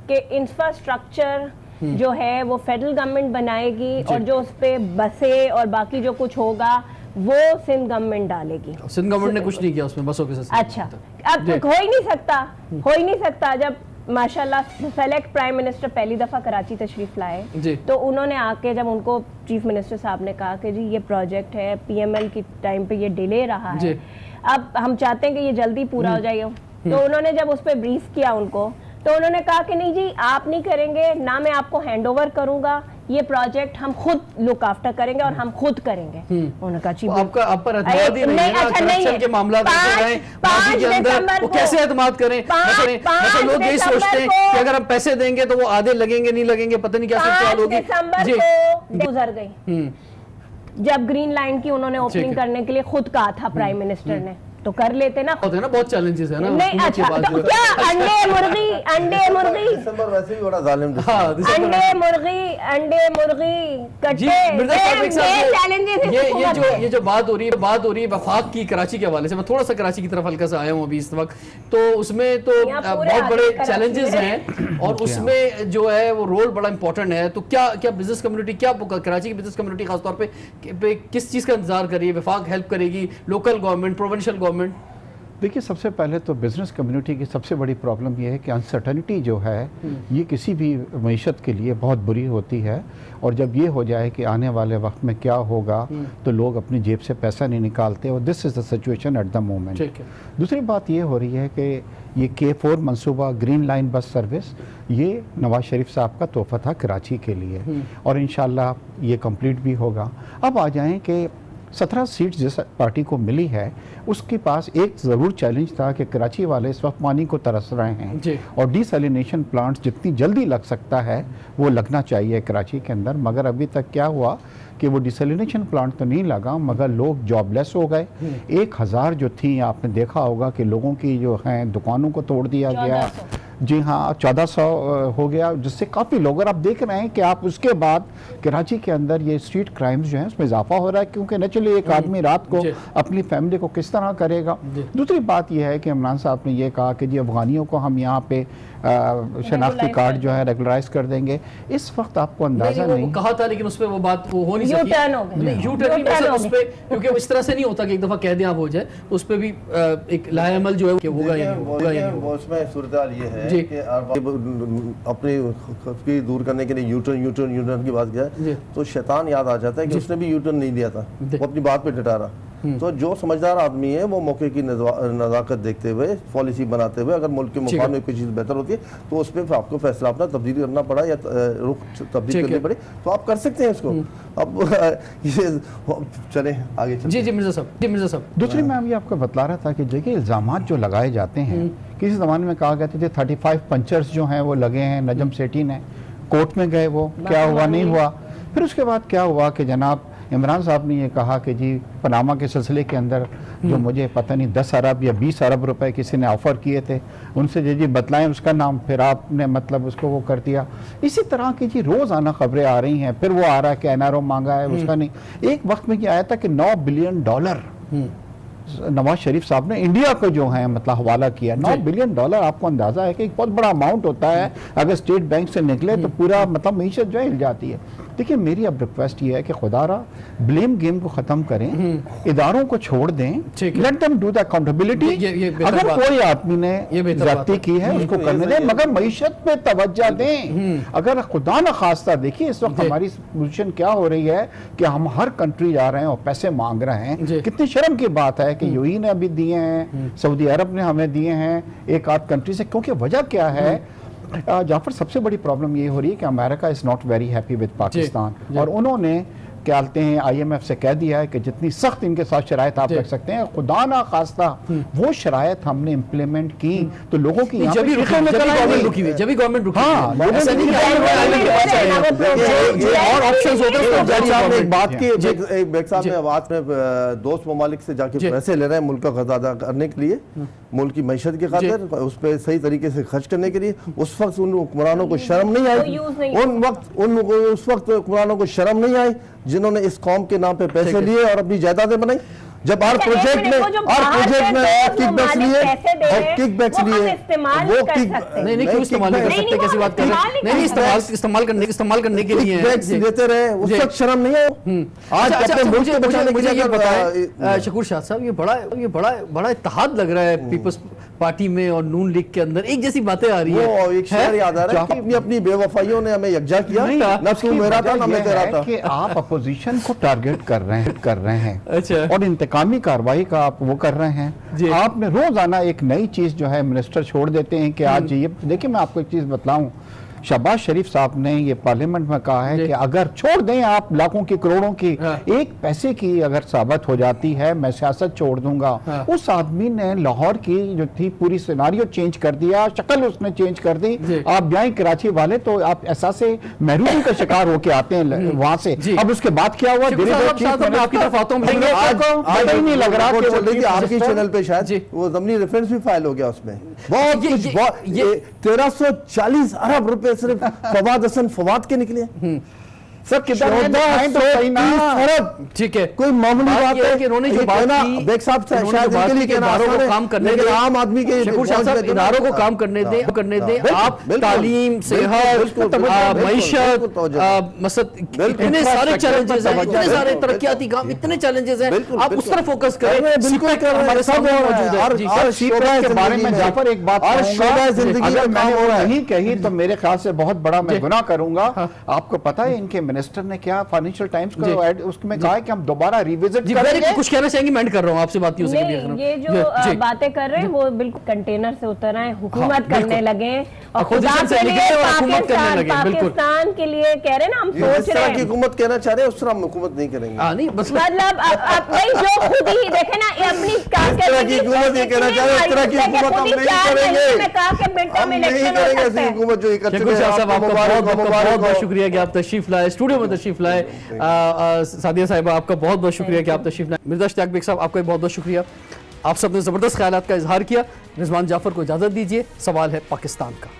कि इंफ्रास्ट्रक्चर जो है वो फेडरल गवर्नमेंट बनाएगी और जो उस पे बसें और बाकी जो कुछ होगा वो सिंध गवर्नमेंट डालेगी। सिंध गवर्नमेंट ने कुछ नहीं किया उसमें, बसों के साथ। अच्छा, अब हो ही नहीं सकता। जब माशाल्लाह सेलेक्ट प्राइम मिनिस्टर पहली दफा कराची तशरीफ लाए तो उन्होंने आके, जब उनको चीफ मिनिस्टर साहब ने कहा कि जी ये प्रोजेक्ट है, PML की टाइम पे ये डिले रहा है, अब हम चाहते हैं कि ये जल्दी पूरा हो जाए, तो उन्होंने जब उस पर ब्रीफ किया उनको, तो उन्होंने कहा कि नहीं जी आप नहीं करेंगे, ना मैं आपको हैंड ओवर करूंगा, ये प्रोजेक्ट हम खुद लुक आफ्टर करेंगे और हम खुद करेंगे। उन्होंने कहा आपका आप पर एतमाद ही नहीं है ना, करप्शन के मामला के अंदर वो कैसे एतमाद करें? मतलब लोग यही सोचते हैं कि अगर हम पैसे देंगे तो वो आधे लगेंगे नहीं लगेंगे, पता नहीं क्या सवाल होगी। दिसंबर को गुजर गई जब ग्रीन लाइन की उन्होंने ओपनिंग करने के लिए खुद कहा था प्राइम मिनिस्टर ने, तो कर लेते ना। होते हैं ना बहुत चैलेंजेस है ना। नहीं अच्छा तो क्या अंडे मुर्गी दिसंबर वैसे भी बड़ा जालिम अंडे मुर्गी कट्टे ये जो बात हो रही है वफाक की कराची के हवाले से, मैं थोड़ा सा कराची की तरफ हल्का सा आया हूँ अभी इस वक्त, तो उसमें तो बहुत बड़े चैलेंजेस हैं और उसमें जो है वो रोल बड़ा इंपॉर्टेंट है। तो क्या क्या बिजनेस कम्युनिटी, क्या कराची की बिजनेस कम्युनिटी खासतौर पे किस चीज़ का इंतजार करिए? वफाक हेल्प करेगी, लोकल गवर्नमेंट, प्रोविंशियल गवर्नमेंट? देखिए, सबसे पहले तो बिज़नेस कम्युनिटी की सबसे बड़ी प्रॉब्लम यह है कि अनसर्टनिटी जो है ये किसी भी मईशत के लिए बहुत बुरी होती है, और जब ये हो जाए कि आने वाले वक्त में क्या होगा तो लोग अपनी जेब से पैसा नहीं निकालते, और this is the situation at the moment. दूसरी बात ये हो रही है कि ये K4 मंसूबा ग्रीन लाइन बस सर्विस ये नवाज शरीफ साहब का तोहफा था कराची के लिए, और इंशाल्लाह ये कंप्लीट भी होगा। अब आ जाएं कि 17 सीट जिस पार्टी को मिली है उसके पास एक ज़रूर चैलेंज था कि कराची वाले इस वक्त पानी को तरस रहे हैं और डिसैलिनेशन प्लांट्स जितनी जल्दी लग सकता है वो लगना चाहिए कराची के अंदर, मगर अभी तक क्या हुआ कि वो डिसैलिनेशन प्लांट तो नहीं लगा मगर लोग जॉबलेस हो गए। 1000 जो थी, आपने देखा होगा कि लोगों की जो हैं दुकानों को तोड़ दिया गया। जी हाँ, 1400 हो गया, जिससे काफ़ी लोग, और आप देख रहे हैं कि आप उसके बाद कराची के अंदर ये स्ट्रीट क्राइम्स जो हैं उसमें इजाफा हो रहा है, क्योंकि नेचुरली एक आदमी रात को अपनी फैमिली को किस तरह करेगा। दूसरी बात यह है कि इमरान साहब ने ये कहा कि जी अफगानियों को हम यहाँ पे शनाख्ती कार्ड जो है रेगुलराइज कर देंगे। इस वक्त आपको अंदाजा नहीं कहा था, लेकिन उस पर वो बात वो हो नहीं सकी। यू टर्न उस पे, क्योंकि इस तरह से नहीं होता कि एक दफा कह दें आप हो जाए, उस पे भी एक लाएअमल जो है कि होगा। उसमें सूरत ये है कि अपनी दूर करने के लिए यूटर्न की बात किया तो शैतान याद आ जाता है कि उसने भी यूटर्न नहीं दिया था, वो अपनी बात पे डटा रहा। तो जो समझदार आदमी है वो मौके की नज़ाकत देखते हुए पॉलिसी बनाते हुए, अगर मुल्क के मुकाम में कोई चीज़ बेहतर होती है तो उस पर आपको फैसला अपना तब्दील करना पड़ा या रुख तब्दील करनी पड़े तो आप कर सकते हैं इसको। अब ये चले आगे चले। जी मिर्जा साहब। दूसरी मैं अभी आपको बतला रहा था कि देखिए इल्ज़ामात जो लगाए जाते हैं, किसी ज़माने में कहा गया था 35 पंचर्स जो हैं वो लगे हैं, नजम सेठी ने कोर्ट में गए, वो क्या हुआ नहीं हुआ। फिर उसके बाद क्या हुआ कि जनाब इमरान साहब ने ये कहा कि जी पनामा के सिलसिले के अंदर जो मुझे पता नहीं 10 अरब या 20 अरब रुपए किसी ने ऑफ़र किए थे, उनसे जी बतलाएं उसका नाम, फिर आपने मतलब उसको वो कर दिया। इसी तरह की जी रोज़ाना खबरें आ रही हैं। फिर वो आ रहा है कि NRO मांगा है, उसका नहीं। एक वक्त में क्या आया था कि $9 बिलियन नवाज शरीफ साहब ने इंडिया को जो है मतलब हवाला किया। $9 बिलियन, आपको अंदाजा है कि एक बहुत बड़ा अमाउंट होता है, अगर स्टेट बैंक से निकले तो पूरा मतलब मीशत जो है हिल जाती है। देखिए मेरी अब रिक्वेस्ट ये है कि खुदारा ब्लेम गेम को खत्म करें, इदारों को छोड़ दें, let them do the accountability. अगर कोई आदमी ने ज्यादती की है उसको करने दें, मगर मईशत पे तवज्जो दें। अगर खुदा न खास्ता, देखिए इस वक्त हमारी पोजीशन क्या हो रही है कि हम हर कंट्री जा रहे हैं और पैसे मांग रहे हैं। कितनी शर्म की बात है कि यूएई ने अभी दिए हैं, सऊदी अरब ने हमें दिए हैं एक आध कंट्री से। क्योंकि वजह क्या है जाफर, सबसे बड़ी प्रॉब्लम ये हो रही है कि America is not very happy with Pakistan, और उन्होंने क्या कहते हैं IMF से कह दिया है कि जितनी सख्त इनके साथ शराइत आप रख सकते हैं, खुदा ना खास्ता वो शराइत हमने इम्प्लीमेंट की तो लोगों की गवर्नमेंट रुकी हुई, और ऑप्शंस होते हैं। एक बात की बेग साहब ने आवाज में दोस्त ममालिक से जाके पैसे ले रहे हैं मुल्क का खर्च अदा करने के लिए, मुल्क की मैशत की खातिर, उस पर सही तरीके से खर्च करने के लिए। उस वक्त उन हुक्मरानों को शर्म नहीं आई, उस वक्त हुक्मरानों को शर्म नहीं आई जिन्होंने इस कौम के नाम पे पैसे लिए और अपनी जायदादें बनाई। जब हर प्रोजेक्ट में किकबैक्स लिए वो नहीं क्यों इस्तेमाल कर सकते, कैसी बात कर रहे हैं? नहीं इस्तेमाल करने के लिए लेते रहे, उस वक्त शर्म नहीं है। आज मुझे ये बताएं शकूर शाह साहब, ये बड़ा इत्तेहाद लग रहा है पीपल्स पार्टी में और नून लीग के अंदर, एक जैसी बातें आ रही है। वो एक शेर याद आ रहा है कि अपनी बेवफाइयों ने हमें यकजा किया, न तू मेरा था न मैं तेरा था। कि आप अपोजिशन को टारगेट कर रहे हैं अच्छा, और इंतकामी कार्रवाई का आप वो कर रहे हैं। आपने रोजाना एक नई चीज जो है मिनिस्टर छोड़ देते हैं कि आज ये देखिए मैं आपको एक चीज बतलाऊं शहबाज शरीफ साहब ने ये पार्लियामेंट में कहा है कि अगर छोड़ दें आप लाखों की करोड़ों की, एक पैसे की अगर साबित हो जाती है मैं सियासत छोड़ दूंगा। उस आदमी ने लाहौर की जो थी पूरी सिनारियो चेंज कर दिया, शक्ल उसने चेंज कर दी। आप जाएं कराची वाले तो आप एहसास महरूमी का शिकार होके आते हैं वहां से। अब उसके बाद क्या हुआ, आपकी तरफ आता हूं, नहीं लग रहा आपकी चैनल पे शायद वो ज़मीनी रेफरेंस भी फाइल हो गया, उसमें बहुत कुछ 1340 अरब रुपए सिर्फ फवाद हसन फवाद के निकले। सब ठीक है, कोई मामूली बात है कि इन्होंने जो बात की बेग साहब से शायद इदारों को काम करने दे, आम आदमी के इदारों को काम करने दे आप तालीम, सेहत, मईशत, इतने सारे चैलेंजेस हैं, इतने सारे तरक्याती काम, इतने चैलेंजेस हैं, आप उस तरफ फोकस करें। बिल्कुल हमारे सामने मौजूद है और सीपेट के बारे में जाफर एक बात अगर मैंने नहीं कही तो मेरे ख्याल से बहुत बड़ा मैं गुनाह करूंगा। आपको पता है इनके मिनिस्टर ने क्या फाइनेंशियल टाइम्स को उसमें कहा है कि हम दोबारा रिविजिट करेंगे। कुछ कहना चाहेंगे? मैं कर रहा हूं आपसे बात। ये जो बातें कर रहे हैं वो बिल्कुल कंटेनर से उतर आए, हुकूमत करने लगे और पाकिस्तान के लिए कह रहे हैं ना, हम सोच रहे हैं हुकूमत कहना चाह रहे हैं, उस तरह हम हुकूमत नहीं करेंगे। मतलब नहीं, जो खुद ही देखे ना अपनी हुकूमत ये कहना चाह रहे हैं, इस तरह की हुकूमत हम नहीं करेंगे। मैं कहा कि मिनटों में इलेक्शन हो सकता है। हुकूमत जो बहुत शुक्रिया कि आप तशरीफ लाए, स्टूडियो में तशरीफ लाए। सादिया साहिबा आपका बहुत बहुत शुक्रिया कि आप तशरीफ लाए। मिर्जा इश्तियाक बेग साहब आपका बहुत बहुत शुक्रिया, आप सबने ज़बरदस्त ख्यालात का इजहार किया। रिजवान जाफर को इजाज़त दीजिए, सवाल है पाकिस्तान का।